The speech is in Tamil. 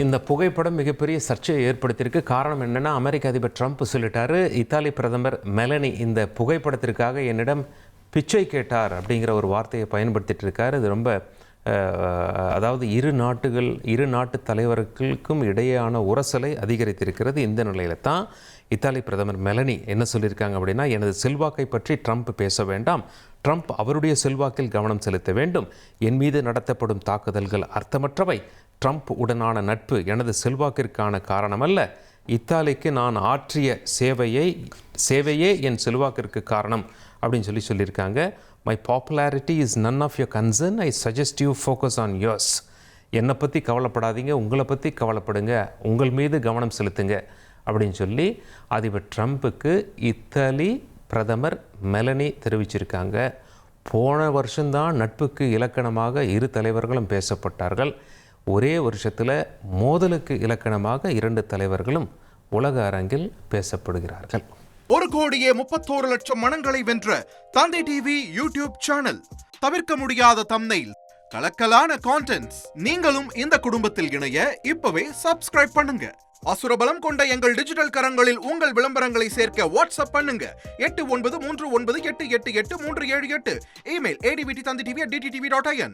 இந்த புகைப்படம் மிகப்பெரிய சர்ச்சையை ஏற்படுத்தியிருக்கு. காரணம் என்னென்னா, அமெரிக்க அதிபர் ட்ரம்ப் சொல்லிட்டாரு, இத்தாலி பிரதமர் மெலனி இந்த புகைப்படத்திற்காக என்னிடம் பிச்சை கேட்டார் அப்படிங்கிற ஒரு வார்த்தையை பயன்படுத்திட்டு இருக்கார். இது ரொம்ப அதாவது இரு நாட்டு தலைவர்களுக்கும் இடையேயான உரசலை அதிகரித்திருக்கிறது. இந்த நிலையில தான் இத்தாலி பிரதமர் மெலனி என்ன சொல்லியிருக்காங்க அப்படின்னா, எனது செல்வாக்கை பற்றி ட்ரம்ப் பேச வேண்டாம், ட்ரம்ப் அவருடைய செல்வாக்கில் கவனம் செலுத்த வேண்டும், என் மீது நடத்தப்படும் தாக்குதல்கள் அர்த்தமற்றவை, ட்ரம்ப் உடனான நட்பு எனது செல்வாக்கிற்கான காரணமல்ல, இத்தாலிக்கு நான் ஆற்றிய சேவையே என் செல்வாக்கிற்கு காரணம் அப்படின்னு சொல்லியிருக்காங்க. My popularity is none of your concern, I suggest you focus on yours. என்னை பற்றி கவலைப்படாதீங்க, உங்களை பற்றி கவலைப்படுங்க, உங்கள் மீது கவனம் செலுத்துங்க அப்படின்னு சொல்லி அதிபர் ட்ரம்ப்புக்கு இத்தாலி பிரதமர் மெலனி தெரிவிச்சிருக்காங்க. போன வருஷம்தான் நட்புக்கு இலக்கணமாக இரு தலைவர்களும் பேசப்பட்டார்கள். ஒரே வருஷத்தில் மோதலுக்கு இலக்கணமாக இரண்டு தலைவர்களும் உலக அரங்கில் பேசப்படுகிறார்கள். 1,31,00,000 மனங்களை வென்ற தந்தை டிவி யூடியூப் சேனல். தவிர்க்க முடியாத தம்ப்நெயில், கலக்கலான கான்டென்ட்ஸ். நீங்களும் இந்த குடும்பத்தில் இணைய இப்பவே சப்ஸ்கிரைப் பண்ணுங்க. அசுரபலம் கொண்ட எங்கள் டிஜிட்டல் கரங்களில் உங்கள் விளம்பரங்களை சேர்க்க வாட்ஸ்அப் பண்ணுங்க. 8939888838. Email advttv@dttv.in.